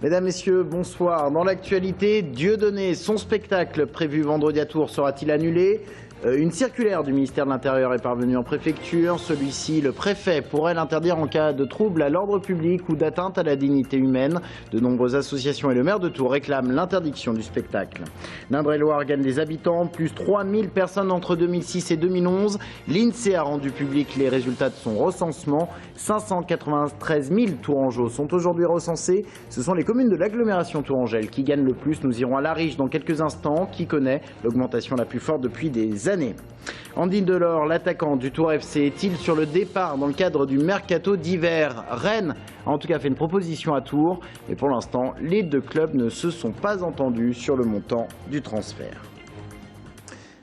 Mesdames, Messieurs, bonsoir. Dans l'actualité, Dieudonné, son spectacle prévu vendredi à Tours sera-t-il annulé ? Une circulaire du ministère de l'Intérieur est parvenue en préfecture. Celui-ci, le préfet, pourrait l'interdire en cas de trouble à l'ordre public ou d'atteinte à la dignité humaine. De nombreuses associations et le maire de Tours réclament l'interdiction du spectacle. L'Indre-et-Loire gagne des habitants, plus 3000 personnes entre 2006 et 2011. L'INSEE a rendu public les résultats de son recensement. 593 000 Tourangeaux sont aujourd'hui recensés. Ce sont les communes de l'agglomération tourangelle qui gagnent le plus. Nous irons à Lariche dans quelques instants, qui connaît l'augmentation la plus forte depuis des années. Andy Delors, l'attaquant du Tours FC, est-il sur le départ dans le cadre du mercato d'hiver? Rennes a en tout cas fait une proposition à Tours, mais pour l'instant, les deux clubs ne se sont pas entendus sur le montant du transfert.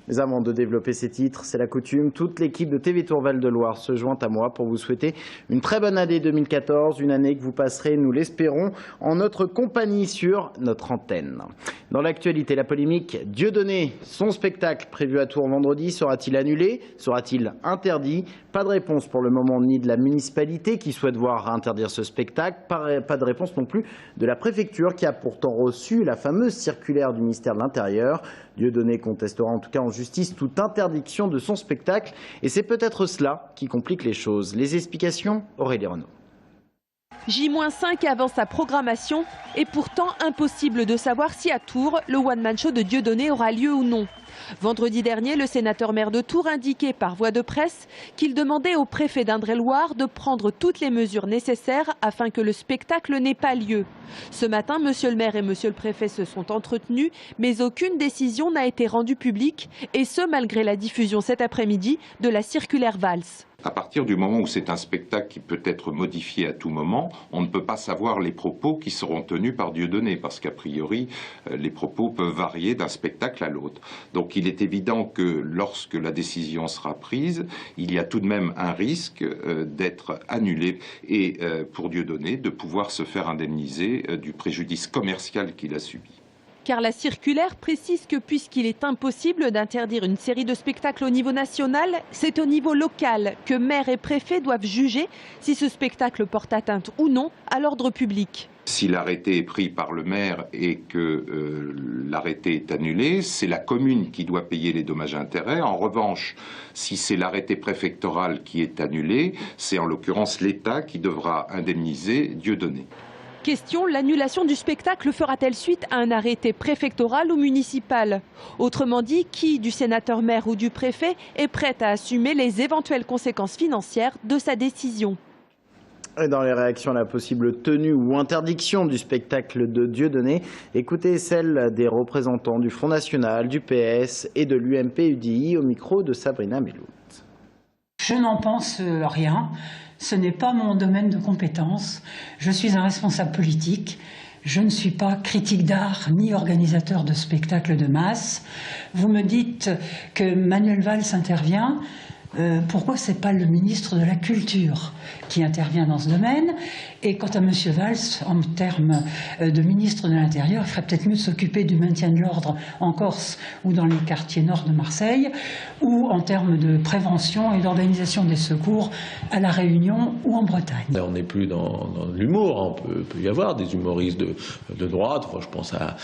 Mais avant de développer ces titres, c'est la coutume, toute l'équipe de TV Tours Val-de-Loire se joint à moi pour vous souhaiter une très bonne année 2014, une année que vous passerez, nous l'espérons, en notre compagnie sur notre antenne. Dans l'actualité, la polémique, Dieudonné, son spectacle prévu à Tours vendredi, sera-t-il annulé? Sera-t-il interdit? Pas de réponse pour le moment ni de la municipalité qui souhaite voir interdire ce spectacle, pas de réponse non plus de la préfecture qui a pourtant reçu la fameuse circulaire du ministère de l'Intérieur. Dieudonné contestera en tout cas en justice toute interdiction de son spectacle et c'est peut-être cela qui complique les choses. Les explications, Aurélie Renaud. J-5 avant sa programmation et pourtant impossible de savoir si à Tours, le one-man show de Dieudonné aura lieu ou non. Vendredi dernier, le sénateur maire de Tours indiquait par voie de presse qu'il demandait au préfet d'Indre-et-Loire de prendre toutes les mesures nécessaires afin que le spectacle n'ait pas lieu. Ce matin, monsieur le maire et monsieur le préfet se sont entretenus, mais aucune décision n'a été rendue publique, et ce malgré la diffusion cet après-midi de la circulaire Valls. À partir du moment où c'est un spectacle qui peut être modifié à tout moment, on ne peut pas savoir les propos qui seront tenus par Dieudonné, parce qu'a priori, les propos peuvent varier d'un spectacle à l'autre. Donc il est évident que lorsque la décision sera prise, il y a tout de même un risque d'être annulé et pour Dieudonné de pouvoir se faire indemniser du préjudice commercial qu'il a subi. Car la circulaire précise que puisqu'il est impossible d'interdire une série de spectacles au niveau national, c'est au niveau local que maire et préfet doivent juger si ce spectacle porte atteinte ou non à l'ordre public. Si l'arrêté est pris par le maire et que l'arrêté est annulé, c'est la commune qui doit payer les dommages et intérêts. En revanche, si c'est l'arrêté préfectoral qui est annulé, c'est en l'occurrence l'État qui devra indemniser Dieudonné. Question, l'annulation du spectacle fera-t-elle suite à un arrêté préfectoral ou municipal? Autrement dit, qui du sénateur maire ou du préfet est prêt à assumer les éventuelles conséquences financières de sa décision? Et dans les réactions à la possible tenue ou interdiction du spectacle de Dieudonné, écoutez celle des représentants du Front National, du PS et de l'UMP-UDI au micro de Sabrina Mellout. Je n'en pense rien. Ce n'est pas mon domaine de compétence. Je suis un responsable politique. Je ne suis pas critique d'art ni organisateur de spectacles de masse. Vous me dites que Manuel Valls intervient. Pourquoi ce n'est pas le ministre de la Culture qui intervient dans ce domaine? Et quant à M. Valls, en termes de ministre de l'Intérieur, il ferait peut-être mieux de s'occuper du maintien de l'ordre en Corse ou dans les quartiers nord de Marseille, ou en termes de prévention et d'organisation des secours à La Réunion ou en Bretagne. Là, on n'est plus dans l'humour, il peut y avoir des humoristes de droite, je pense à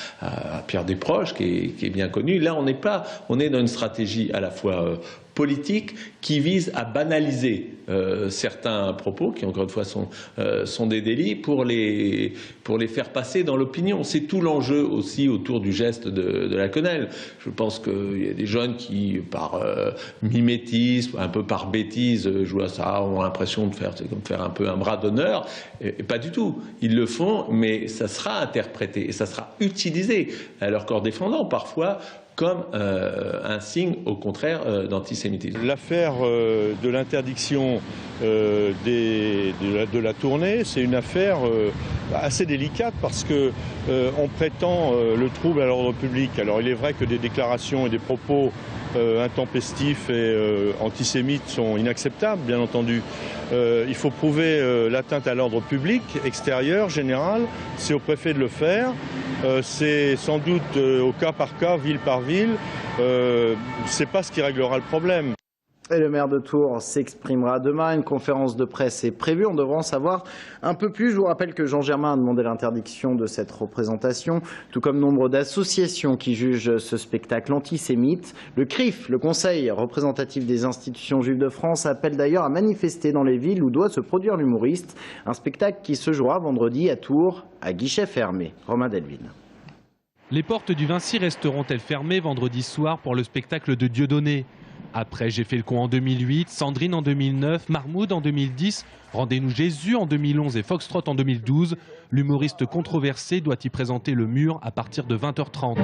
Pierre Desproges qui est bien connu. Là, on n'est pas, on est dans une stratégie à la fois politique qui vise à banaliser certains propos qui encore une fois sont des délits pour les faire passer dans l'opinion. C'est tout l'enjeu aussi autour du geste de la quenelle. Je pense qu'il y a des jeunes qui par mimétisme, un peu par bêtise jouent à ça, ont l'impression de faire un peu un bras d'honneur, et pas du tout. Ils le font, mais ça sera interprété et ça sera utilisé à leur corps défendant parfois comme un signe, au contraire, d'antisémitisme. L'affaire de l'interdiction de la tournée, c'est une affaire assez délicate parce que on prétend le trouble à l'ordre public. Alors il est vrai que des déclarations et des propos intempestifs et antisémites sont inacceptables, bien entendu. Il faut prouver l'atteinte à l'ordre public, extérieur, général. C'est au préfet de le faire. C'est sans doute au cas par cas, ville par ville. C'est pas ce qui réglera le problème. Et le maire de Tours s'exprimera demain. Une conférence de presse est prévue. On devra en savoir un peu plus. Je vous rappelle que Jean Germain a demandé l'interdiction de cette représentation, tout comme nombre d'associations qui jugent ce spectacle antisémite. Le CRIF, le Conseil représentatif des institutions juives de France, appelle d'ailleurs à manifester dans les villes où doit se produire l'humoriste. Un spectacle qui se jouera vendredi à Tours, à guichet fermé. Romain Delville. Les portes du Vinci resteront-elles fermées vendredi soir pour le spectacle de Dieudonné? Après J'ai fait le con en 2008, Sandrine en 2009, Marmoud en 2010, Rendez-nous Jésus en 2011 et Foxtrot en 2012, l'humoriste controversé doit y présenter le mur à partir de 20h30.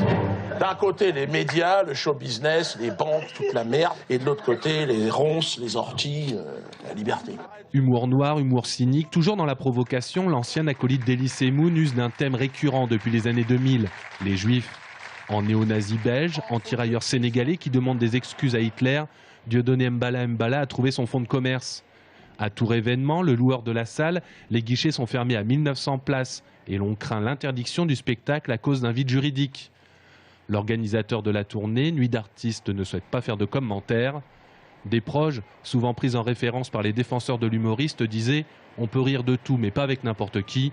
D'un côté les médias, le show business, les banques, toute la merde, et de l'autre côté les ronces, les orties, la liberté. Humour noir, humour cynique, toujours dans la provocation, l'ancien acolyte d'Elie Moon use d'un thème récurrent depuis les années 2000, les juifs. En néo-nazi belge, en tirailleur sénégalais qui demande des excuses à Hitler, Dieudonné Mbala a trouvé son fonds de commerce. À Tours événement, le loueur de la salle, les guichets sont fermés à 1900 places et l'on craint l'interdiction du spectacle à cause d'un vide juridique. L'organisateur de la tournée, Nuit d'artistes, ne souhaite pas faire de commentaires. Des proches, souvent pris en référence par les défenseurs de l'humoriste, disaient « on peut rire de tout mais pas avec n'importe qui ».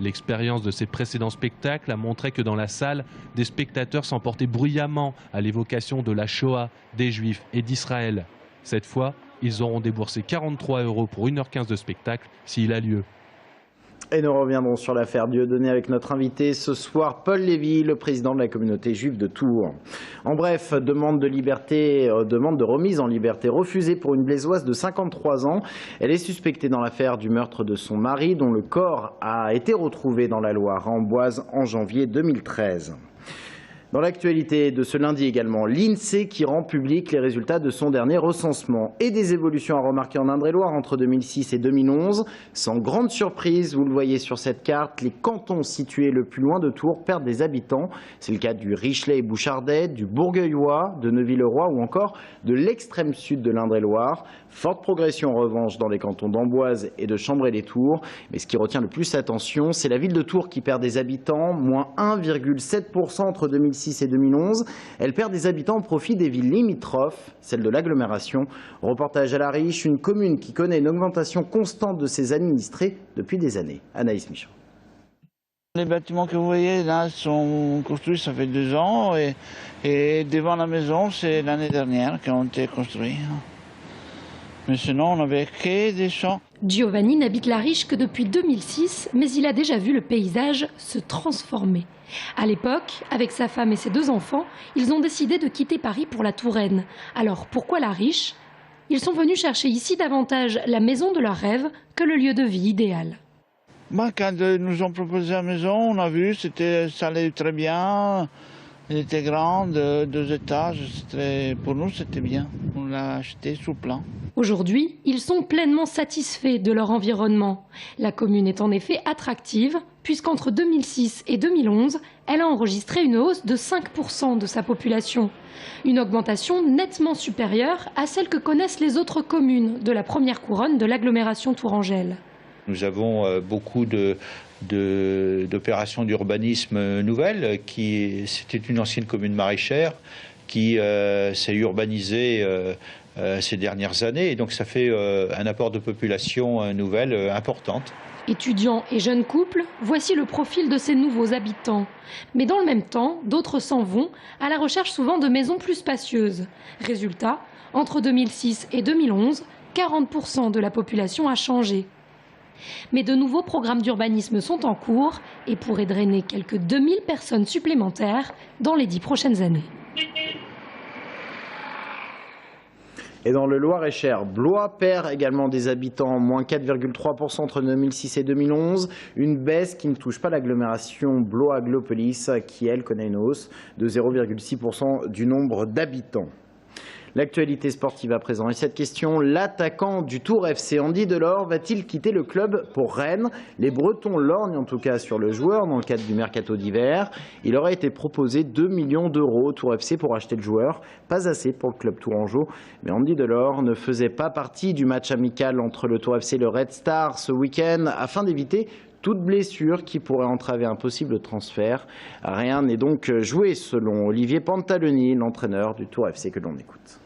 L'expérience de ces précédents spectacles a montré que dans la salle, des spectateurs s'emportaient bruyamment à l'évocation de la Shoah, des Juifs et d'Israël. Cette fois, ils auront déboursé 43 € pour 1h15 de spectacle s'il a lieu. Et nous reviendrons sur l'affaire Dieudonné avec notre invité ce soir, Paul Lévy, le président de la communauté juive de Tours. En bref, demande de remise en liberté refusée pour une Blésoise de 53 ans. Elle est suspectée dans l'affaire du meurtre de son mari, dont le corps a été retrouvé dans la Loire, à Amboise, en janvier 2013. Dans l'actualité de ce lundi également, l'INSEE qui rend public les résultats de son dernier recensement et des évolutions à remarquer en Indre-et-Loire entre 2006 et 2011. Sans grande surprise, vous le voyez sur cette carte, les cantons situés le plus loin de Tours perdent des habitants. C'est le cas du Richelais et Bouchardet, du Bourgueillois, de Neuville-le-Roi ou encore de l'extrême sud de l'Indre-et-Loire. Forte progression en revanche dans les cantons d'Amboise et de Chambray-les-Tours. Mais ce qui retient le plus l'attention, c'est la ville de Tours qui perd des habitants, moins 1,7% entre 2006 et 2011. Elle perd des habitants au profit des villes limitrophes, celles de l'agglomération. Reportage à La Riche, une commune qui connaît une augmentation constante de ses administrés depuis des années. Anaïs Michaud. Les bâtiments que vous voyez là sont construits, ça fait 2 ans, et devant la maison, c'est l'année dernière qu'ils ont été construits. Mais sinon, on n'avait que des champs. Giovanni n'habite La Riche que depuis 2006, mais il a déjà vu le paysage se transformer. À l'époque, avec sa femme et ses 2 enfants, ils ont décidé de quitter Paris pour la Touraine. Alors pourquoi La Riche? Ils sont venus chercher ici davantage la maison de leur rêve que le lieu de vie idéal. Quand ils nous ont proposé la maison, on a vu, ça allait très bien. Elle était grande, 2 étages, pour nous c'était bien. On l'a acheté sous plan. Aujourd'hui, ils sont pleinement satisfaits de leur environnement. La commune est en effet attractive, puisqu'entre 2006 et 2011, elle a enregistré une hausse de 5% de sa population. Une augmentation nettement supérieure à celle que connaissent les autres communes de la première couronne de l'agglomération tourangelle. Nous avons beaucoup d'opérations d'urbanisme nouvelles. C'était une ancienne commune maraîchère qui s'est urbanisée ces dernières années. Et donc ça fait un apport de population nouvelle importante. Étudiants et jeunes couples, voici le profil de ces nouveaux habitants. Mais dans le même temps, d'autres s'en vont, à la recherche souvent de maisons plus spacieuses. Résultat, entre 2006 et 2011, 40% de la population a changé. Mais de nouveaux programmes d'urbanisme sont en cours et pourraient drainer quelques 2000 personnes supplémentaires dans les 10 prochaines années. Et dans le Loir-et-Cher, Blois perd également des habitants, moins 4,3% entre 2006 et 2011. Une baisse qui ne touche pas l'agglomération Blois-Aglopolis, qui elle connaît une hausse de 0,6% du nombre d'habitants. L'actualité sportive à présent. Et cette question, l'attaquant du Tours FC, Andy Delors, va-t-il quitter le club pour Rennes? Les Bretons lorgnent en tout cas sur le joueur dans le cadre du mercato d'hiver. Il aurait été proposé 2 millions d'euros au Tours FC pour acheter le joueur. Pas assez pour le club tourangeau. Mais Andy Delors ne faisait pas partie du match amical entre le Tours FC et le Red Star ce week-end afin d'éviter toute blessure qui pourrait entraver un possible transfert. Rien n'est donc joué selon Olivier Pantaloni, l'entraîneur du Tours FC que l'on écoute.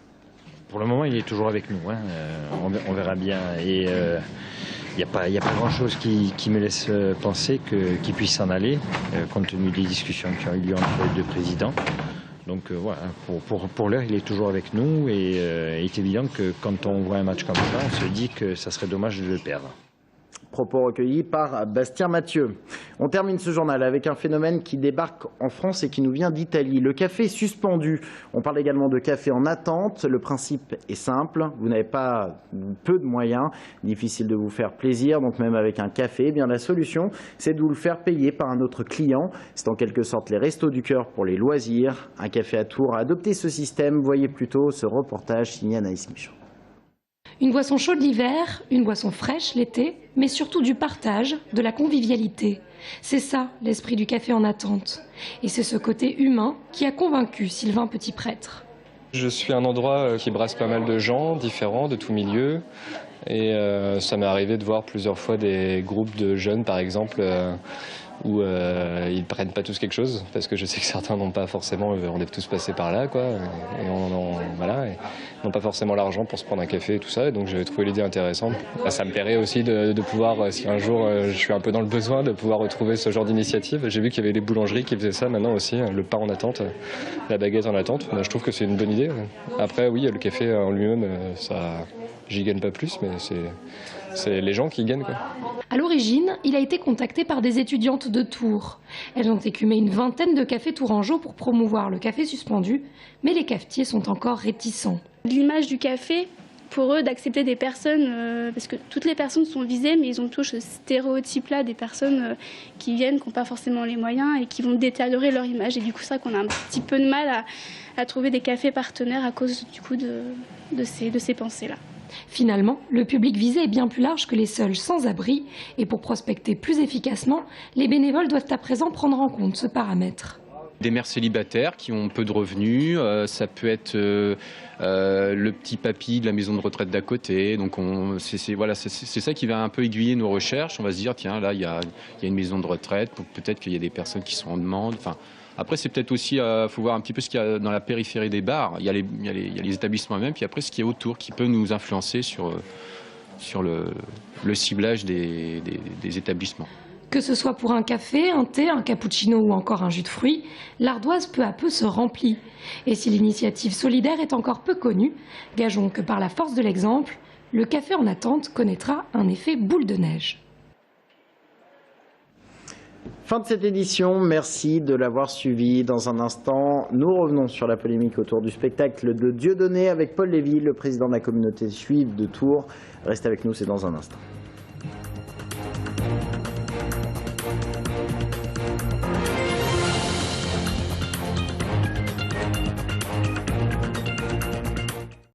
Pour le moment, il est toujours avec nous. Hein. On verra bien. Et il n'y a pas grand-chose qui me laisse penser qu'il puisse s'en aller, compte tenu des discussions qui ont eu lieu entre les deux présidents. Donc voilà, pour l'heure, il est toujours avec nous et il est évident que quand on voit un match comme ça, on se dit que ça serait dommage de le perdre. Propos recueillis par Bastien Mathieu. On termine ce journal avec un phénomène qui débarque en France et qui nous vient d'Italie. Le café suspendu. On parle également de café en attente. Le principe est simple. Vous n'avez pas peu de moyens. Difficile de vous faire plaisir. Donc même avec un café, eh bien la solution, c'est de vous le faire payer par un autre client. C'est en quelque sorte les Restos du Cœur pour les loisirs. Un café à Tours a adopté ce système. Voyez plutôt ce reportage signé Anaïs Michaud. Une boisson chaude l'hiver, une boisson fraîche l'été, mais surtout du partage, de la convivialité. C'est ça l'esprit du café en attente. Et c'est ce côté humain qui a convaincu Sylvain Petit-Prêtre. Je suis un endroit qui brasse pas mal de gens différents, de tous milieux. Et ça m'est arrivé de voir plusieurs fois des groupes de jeunes, par exemple, où ils ne prennent pas tous quelque chose, parce que je sais que certains n'ont pas forcément, on est tous passés par là, quoi, et n'ont pas forcément l'argent pour se prendre un café et tout ça, et donc j'ai trouvé l'idée intéressante. Ça me plairait aussi de pouvoir, si un jour je suis un peu dans le besoin, de pouvoir retrouver ce genre d'initiative. J'ai vu qu'il y avait des boulangeries qui faisaient ça maintenant aussi, le pain en attente, la baguette en attente. Je trouve que c'est une bonne idée. Après, oui, le café en lui-même, j'y gagne pas plus, mais c'est les gens qui gagnent, quoi. À l'origine, il a été contacté par des étudiantes de Tours. Elles ont écumé une vingtaine de cafés tourangeaux pour promouvoir le café suspendu, mais les cafetiers sont encore réticents. L'image du café, pour eux, d'accepter des personnes, parce que toutes les personnes sont visées, mais ils ont tous ce stéréotype-là des personnes qui viennent, qui n'ont pas forcément les moyens et qui vont détériorer leur image. Et du coup, c'est ça qu'on a un petit peu de mal à trouver des cafés partenaires à cause du coup de ces pensées-là. Finalement, le public visé est bien plus large que les seuls sans-abri et pour prospecter plus efficacement, les bénévoles doivent à présent prendre en compte ce paramètre. Des mères célibataires qui ont peu de revenus, ça peut être le petit papy de la maison de retraite d'à côté. Donc c'est ça qui va un peu aiguiller nos recherches. On va se dire, tiens, là, il y a une maison de retraite, peut-être qu'il y a des personnes qui sont en demande. Enfin, après, c'est peut-être aussi, faut voir un petit peu ce qu'il y a dans la périphérie des bars. Il y a les établissements eux-mêmes, puis après, ce qui est autour, qui peut nous influencer sur le ciblage des établissements. Que ce soit pour un café, un thé, un cappuccino ou encore un jus de fruits, l'ardoise peu à peu se remplit. Et si l'initiative solidaire est encore peu connue, gageons que par la force de l'exemple, le café en attente connaîtra un effet boule de neige. Fin de cette édition, merci de l'avoir suivi. Dans un instant, nous revenons sur la polémique autour du spectacle de Dieudonné avec Paul Lévy, le président de la communauté juive de Tours. Restez avec nous, c'est dans un instant.